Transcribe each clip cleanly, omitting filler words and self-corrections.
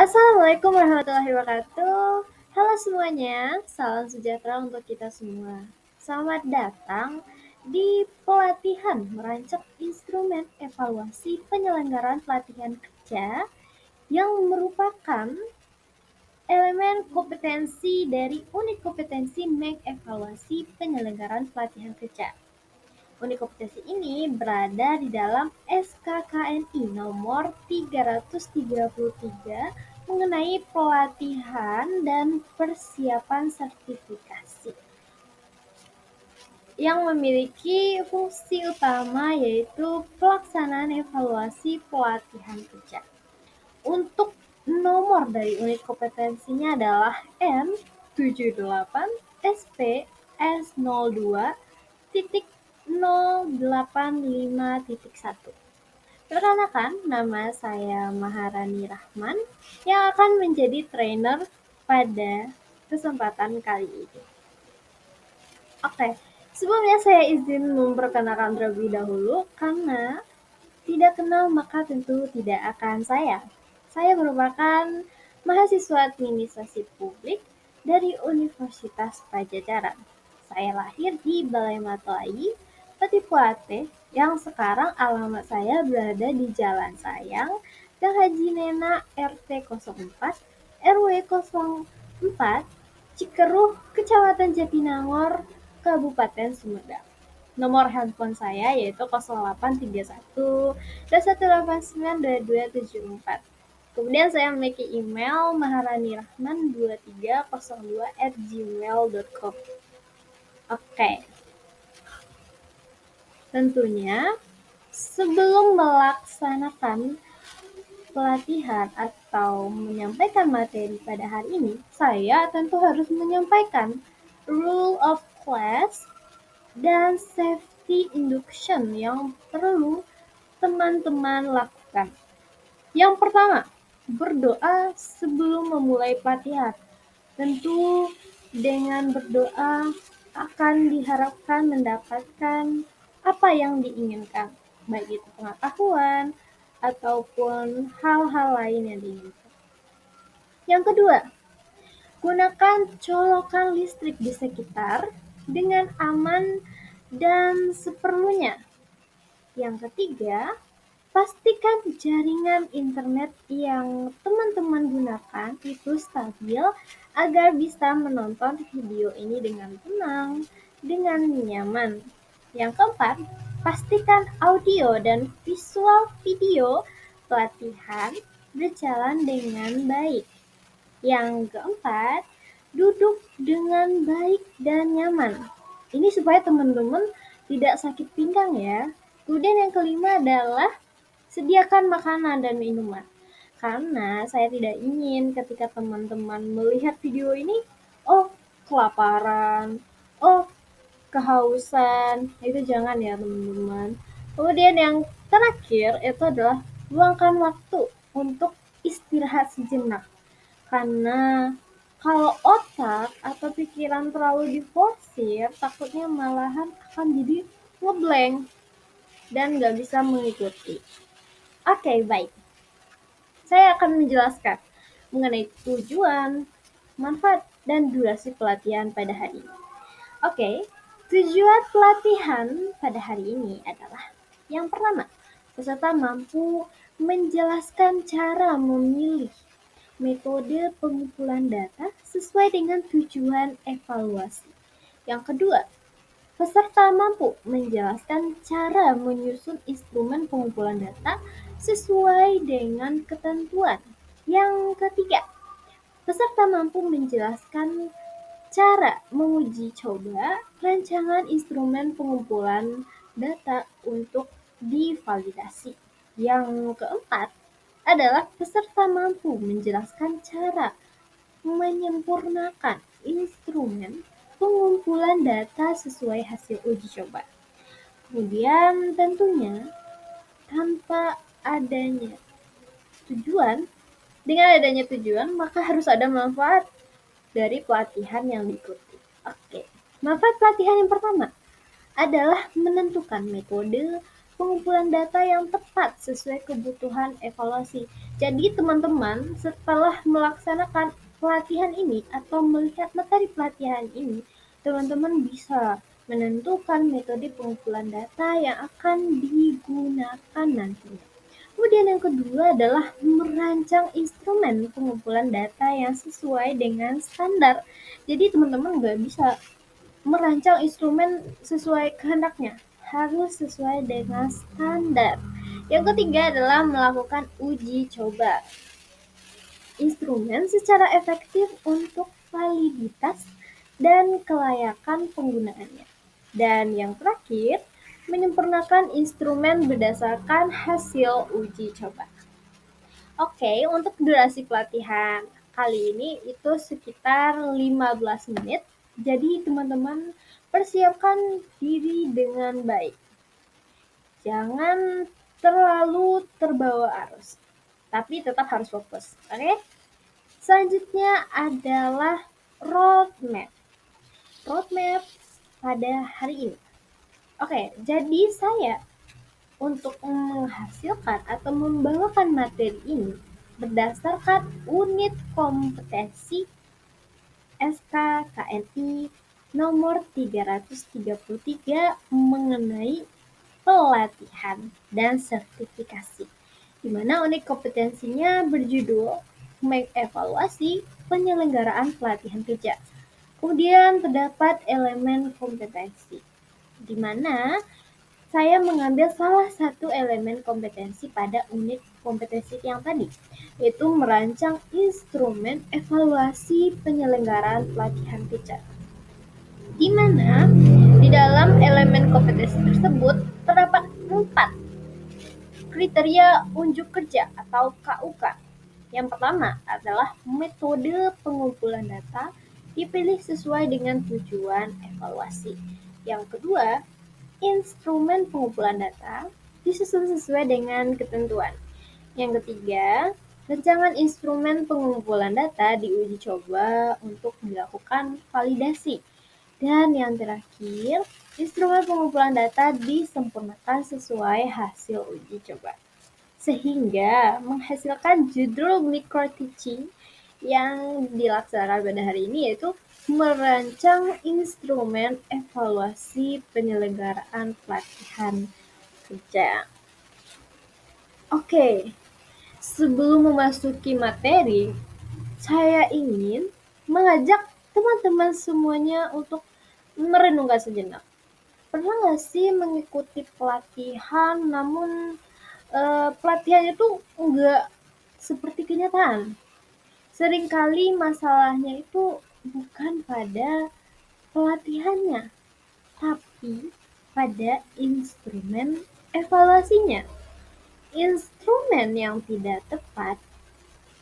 Assalamualaikum warahmatullahi wabarakatuh. Halo semuanya, salam sejahtera untuk kita semua. Selamat datang di pelatihan merancang instrumen evaluasi penyelenggaraan pelatihan kerja yang merupakan elemen kompetensi dari unit kompetensi mengevaluasi penyelenggaraan pelatihan kerja. Unit kompetensi ini berada di dalam SKKNI nomor 333 mengenai pelatihan dan persiapan sertifikasi yang memiliki fungsi utama yaitu pelaksanaan evaluasi pelatihan kerja. Untuk nomor dari unit kompetensinya adalah M78 SPS02 titik 085.1. Perkenalkan, nama saya Maharani Rahman yang akan menjadi trainer pada kesempatan kali ini. Oke, sebelumnya saya izin memperkenalkan terlebih dahulu karena tidak kenal maka tentu tidak akan saya. Saya merupakan mahasiswa administrasi publik dari Universitas Padjadjaran. Saya lahir di Balai Matlai, Patipuate, yang sekarang alamat saya berada di Jalan Sayang, Gang Haji Nena RT 04, RW 04, Cikeruh, Kecamatan Jatinangor, Kabupaten Sumedang. Nomor handphone saya yaitu 0831 2189224. Kemudian saya memiliki email maharanirahman2302@gmail.com. Oke. Tentunya sebelum melaksanakan pelatihan atau menyampaikan materi pada hari ini, saya tentu harus menyampaikan rule of class dan safety induction yang perlu teman-teman lakukan. Yang pertama, berdoa sebelum memulai pelatihan. Tentu dengan berdoa akan diharapkan mendapatkan apa yang diinginkan, baik itu pengetahuan ataupun hal-hal lain yang diinginkan. Yang kedua, gunakan colokan listrik di sekitar dengan aman dan seperlunya. Yang ketiga, pastikan jaringan internet yang teman-teman gunakan itu stabil agar bisa menonton video ini dengan tenang, dengan nyaman. Yang keempat, pastikan audio dan visual video pelatihan berjalan dengan baik. Yang keempat, duduk dengan baik dan nyaman. Ini supaya teman-teman tidak sakit pinggang ya. Kemudian yang kelima adalah sediakan makanan dan minuman. Karena saya tidak ingin ketika teman-teman melihat video ini, oh kelaparan, oh kehausan, itu jangan ya teman-teman. Kemudian yang terakhir itu adalah luangkan waktu untuk istirahat sejenak. Karena kalau otak atau pikiran terlalu diforsir, takutnya malahan akan jadi ngeblank dan nggak bisa mengikuti. Oke, baik. Saya akan menjelaskan mengenai tujuan, manfaat, dan durasi pelatihan pada hari ini. Oke, tujuan pelatihan pada hari ini adalah yang pertama, peserta mampu menjelaskan cara memilih metode pengumpulan data sesuai dengan tujuan evaluasi. Yang kedua, peserta mampu menjelaskan cara menyusun instrumen pengumpulan data sesuai dengan ketentuan. Yang ketiga, peserta mampu menjelaskan cara menguji coba rancangan instrumen pengumpulan data untuk divalidasi. Yang keempat adalah peserta mampu menjelaskan cara menyempurnakan instrumen pengumpulan data sesuai hasil uji coba. Kemudian tentunya tanpa adanya tujuan, dengan adanya tujuan maka harus ada manfaat dari pelatihan yang diikuti. Oke, manfaat pelatihan yang pertama adalah menentukan metode pengumpulan data yang tepat sesuai kebutuhan evaluasi. Jadi teman-teman setelah melaksanakan pelatihan ini atau melihat materi pelatihan ini, teman-teman bisa menentukan metode pengumpulan data yang akan digunakan nantinya. Kemudian yang kedua adalah merancang instrumen pengumpulan data yang sesuai dengan standar. Jadi teman-teman nggak bisa merancang instrumen sesuai kehendaknya, harus sesuai dengan standar. Yang ketiga adalah melakukan uji coba instrumen secara efektif untuk validitas dan kelayakan penggunaannya. Dan yang terakhir, menyempurnakan instrumen berdasarkan hasil uji coba. Oke, untuk durasi pelatihan kali ini itu sekitar 15 menit. Jadi teman-teman persiapkan diri dengan baik. Jangan terlalu terbawa arus, tapi tetap harus fokus. Oke? Selanjutnya adalah roadmap. Roadmap pada hari ini. Oke, jadi saya untuk menghasilkan atau membawakan materi ini berdasarkan unit kompetensi SKKNI nomor 333 mengenai pelatihan dan sertifikasi, di mana unit kompetensinya berjudul mengevaluasi penyelenggaraan pelatihan kerja. Kemudian terdapat elemen kompetensi, di mana saya mengambil salah satu elemen kompetensi pada unit kompetensi yang tadi, yaitu merancang instrumen evaluasi penyelenggaraan pelatihan kerja. Di mana di dalam elemen kompetensi tersebut terdapat 4 kriteria unjuk kerja atau KUK. Yang pertama adalah metode pengumpulan data dipilih sesuai dengan tujuan evaluasi. Yang kedua, instrumen pengumpulan data disusun sesuai dengan ketentuan. Yang ketiga, rancangan instrumen pengumpulan data diuji coba untuk dilakukan validasi. Dan yang terakhir, instrumen pengumpulan data disempurnakan sesuai hasil uji coba, sehingga menghasilkan judul micro teaching yang dilaksanakan pada hari ini, yaitu merancang instrumen evaluasi penyelenggaraan pelatihan kerja. Oke, sebelum memasuki materi, saya ingin mengajak teman-teman semuanya untuk merenungkan sejenak. Pernah nggak sih mengikuti pelatihan namun pelatihannya tuh nggak seperti kenyataan? Seringkali masalahnya itu bukan pada pelatihannya, tapi pada instrumen evaluasinya. Instrumen yang tidak tepat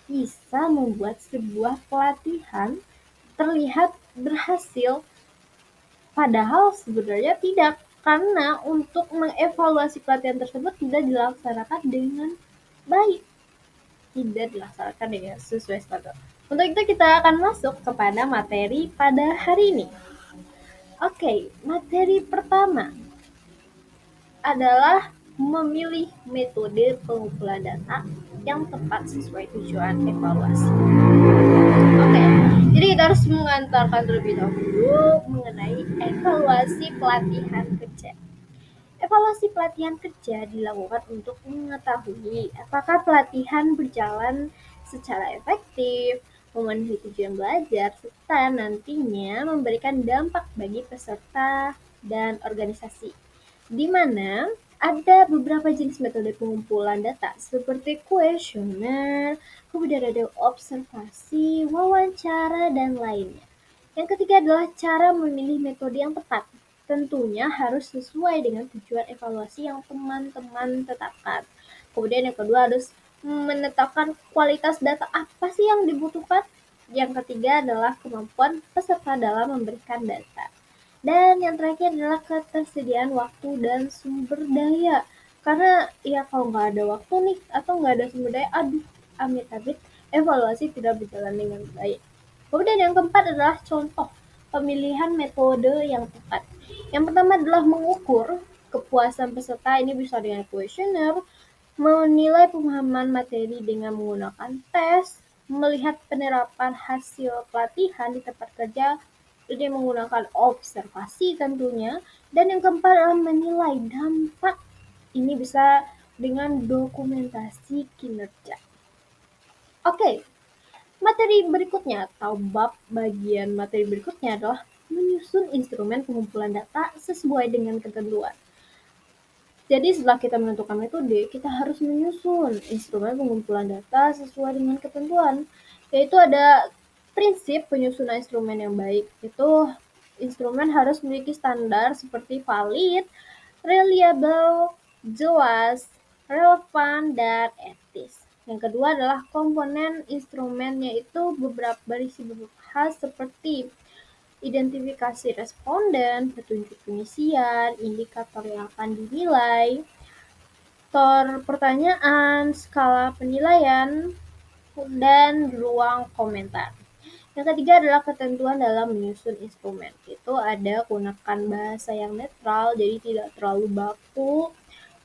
bisa membuat sebuah pelatihan terlihat berhasil, padahal sebenarnya tidak, karena untuk mengevaluasi pelatihan tersebut tidak dilaksanakan dengan baik, tidak dilaksanakan dengan sesuai standar. Untuk itu kita akan masuk kepada materi pada hari ini. Oke, materi pertama adalah memilih metode pengumpulan data yang tepat sesuai tujuan evaluasi. Oke, jadi kita harus mengantarkan terlebih dahulu mengenai evaluasi pelatihan kerja. Evaluasi pelatihan kerja dilakukan untuk mengetahui apakah pelatihan berjalan secara efektif, memenuhi tujuan belajar, serta nantinya memberikan dampak bagi peserta dan organisasi. Di mana ada beberapa jenis metode pengumpulan data seperti kuesioner, kemudian ada observasi, wawancara, dan lainnya. Yang ketiga adalah cara memilih metode yang tepat. Tentunya harus sesuai dengan tujuan evaluasi yang teman-teman tetapkan. Kemudian yang kedua harus menetapkan kualitas data apa sih yang dibutuhkan. Yang ketiga adalah kemampuan peserta dalam memberikan data. Dan yang terakhir adalah ketersediaan waktu dan sumber daya. Karena ya kalau nggak ada waktu nih atau nggak ada sumber daya, aduh amit-amit evaluasi tidak berjalan dengan baik. Kemudian yang keempat adalah contoh pemilihan metode yang tepat. Yang pertama adalah mengukur kepuasan peserta ini bisa dengan kuesioner, menilai pemahaman materi dengan menggunakan tes, melihat penerapan hasil pelatihan di tempat kerja dengan menggunakan observasi tentunya, dan yang keempat adalah menilai dampak. Ini bisa dengan dokumentasi kinerja. Oke, materi berikutnya atau bab bagian materi berikutnya adalah menyusun instrumen pengumpulan data sesuai dengan ketentuan. Jadi setelah kita menentukan metode, kita harus menyusun instrumen pengumpulan data sesuai dengan ketentuan. Yaitu ada prinsip penyusunan instrumen yang baik. Itu instrumen harus memiliki standar seperti valid, reliable, jelas, relevan, dan etis. Yang kedua adalah komponen instrumen, yaitu berisi beberapa hal seperti identifikasi responden, petunjuk pengisian, indikator yang akan dinilai, tor pertanyaan, skala penilaian, dan ruang komentar. Yang ketiga adalah ketentuan dalam menyusun instrumen. Itu ada gunakan bahasa yang netral, jadi tidak terlalu baku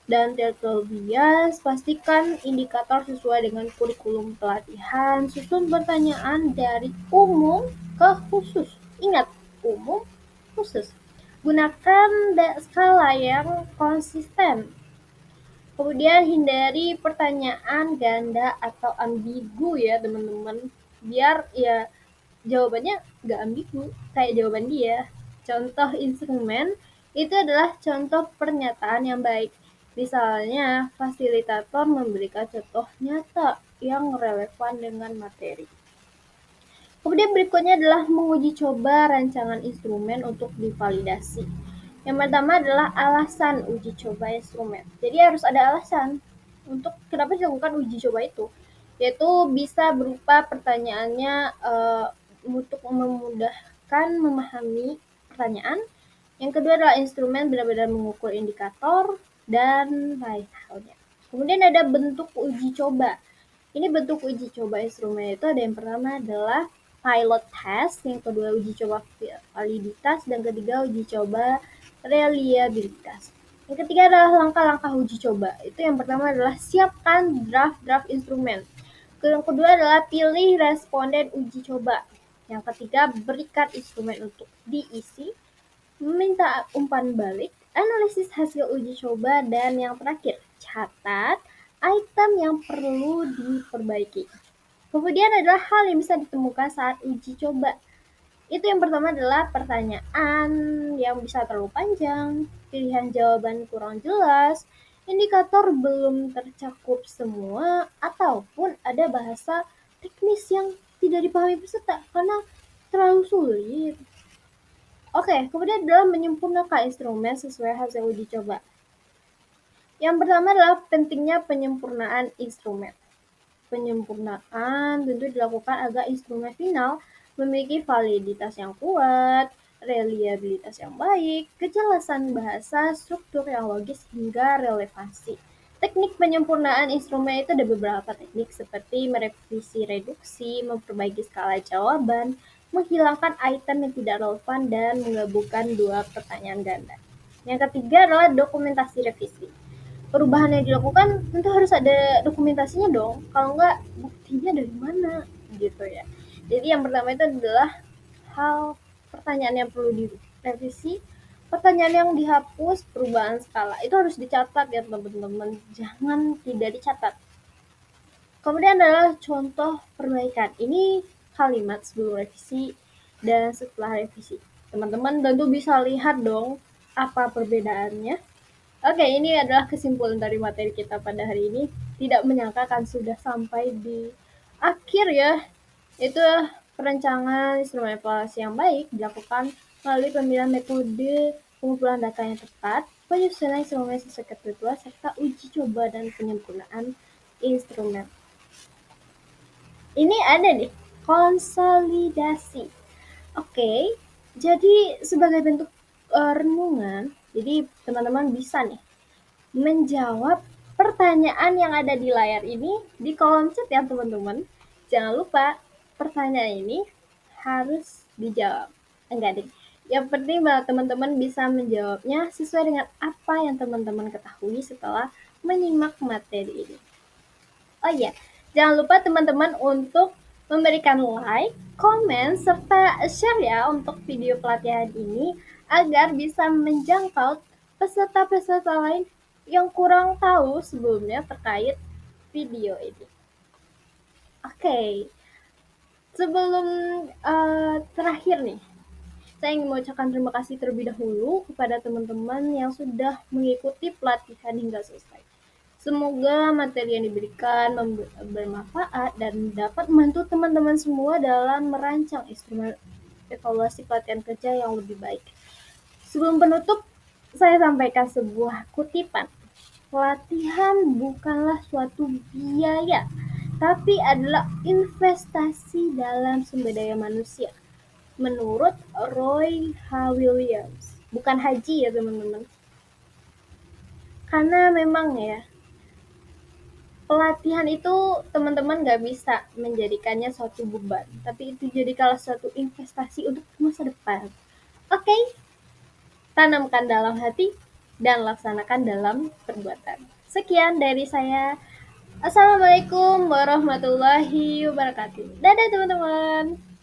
dan tidak terlalu bias. Pastikan indikator sesuai dengan kurikulum pelatihan. Susun pertanyaan dari umum ke khusus. Ingat, umum, khusus. Gunakan skala yang konsisten. Kemudian hindari pertanyaan ganda atau ambigu ya teman-teman. Biar ya jawabannya nggak ambigu kayak jawaban dia. Contoh instrumen itu adalah contoh pernyataan yang baik. Misalnya, fasilitator memberikan contoh nyata yang relevan dengan materi. Kemudian berikutnya adalah menguji coba rancangan instrumen untuk divalidasi. Yang pertama adalah alasan uji coba instrumen. Jadi harus ada alasan untuk kenapa dilakukan uji coba itu. Yaitu bisa berupa pertanyaannya untuk memudahkan memahami pertanyaan. Yang kedua adalah instrumen benar-benar mengukur indikator dan lain halnya. Kemudian ada bentuk uji coba. Ini bentuk uji coba instrumen itu ada yang pertama adalah pilot test, yang kedua uji coba validitas, dan ketiga uji coba reliabilitas. Yang ketiga adalah langkah-langkah uji coba. Itu yang pertama adalah siapkan draft instrumen. Yang kedua adalah pilih responden uji coba. Yang ketiga, berikan instrumen untuk diisi, meminta umpan balik, analisis hasil uji coba, dan yang terakhir, catat item yang perlu diperbaiki. Kemudian adalah hal yang bisa ditemukan saat uji coba. Itu yang pertama adalah pertanyaan yang bisa terlalu panjang, pilihan jawaban kurang jelas, indikator belum tercakup semua, ataupun ada bahasa teknis yang tidak dipahami peserta karena terlalu sulit. Oke, kemudian adalah menyempurnakan instrumen sesuai hasil uji coba. Yang pertama adalah pentingnya penyempurnaan instrumen. Penyempurnaan tentu dilakukan agar instrumen final memiliki validitas yang kuat, reliabilitas yang baik, kejelasan bahasa, struktur yang logis, hingga relevansi. Teknik penyempurnaan instrumen itu ada beberapa teknik seperti merevisi reduksi, memperbaiki skala jawaban, menghilangkan item yang tidak relevan, dan menggabungkan dua pertanyaan ganda. Yang ketiga adalah dokumentasi revisi. Perubahan yang dilakukan tentu harus ada dokumentasinya dong, kalau enggak buktinya dari mana gitu ya. Jadi yang pertama itu adalah hal pertanyaan yang perlu direvisi, pertanyaan yang dihapus, perubahan skala itu harus dicatat ya teman-teman, jangan tidak dicatat. Kemudian adalah contoh perbaikan. Ini kalimat sebelum revisi dan setelah revisi. Teman-teman tentu bisa lihat dong apa perbedaannya. Oke, ini adalah kesimpulan dari materi kita pada hari ini. Tidak menyangka kan sudah sampai di akhir ya. Itu perencanaan instrumen evaluasi yang baik dilakukan melalui pemilihan metode pengumpulan data yang tepat, penyusunan instrumen sesuai ketentuan, serta uji coba dan penyempurnaan instrumen. Ini ada nih, konsolidasi. Oke, jadi sebagai bentuk renungan, jadi teman-teman bisa nih menjawab pertanyaan yang ada di layar ini di kolom chat ya teman-teman. Jangan lupa pertanyaan ini harus dijawab. Enggak deh, Yang penting bahwa teman-teman bisa menjawabnya sesuai dengan apa yang teman-teman ketahui setelah menyimak materi ini. Oh iya, jangan lupa teman-teman untuk memberikan like, komen, serta share ya untuk video pelatihan ini agar bisa menjangkau peserta-peserta lain yang kurang tahu sebelumnya terkait video ini. Oke, sebelum terakhir nih, saya ingin mengucapkan terima kasih terlebih dahulu kepada teman-teman yang sudah mengikuti pelatihan hingga selesai. Semoga materi yang diberikan bermanfaat dan dapat membantu teman-teman semua dalam merancang instrumen evaluasi pelatihan kerja yang lebih baik. Sebelum penutup, saya sampaikan sebuah kutipan. Pelatihan bukanlah suatu biaya, tapi adalah investasi dalam sumber daya manusia. Menurut Roy H. Williams. Bukan haji ya teman-teman. Karena memang ya, pelatihan itu teman-teman nggak bisa menjadikannya suatu beban, tapi itu jadikanlah suatu investasi untuk masa depan. Oke, tanamkan dalam hati dan laksanakan dalam perbuatan. Sekian dari saya. Assalamualaikum warahmatullahi wabarakatuh. Dadah teman-teman.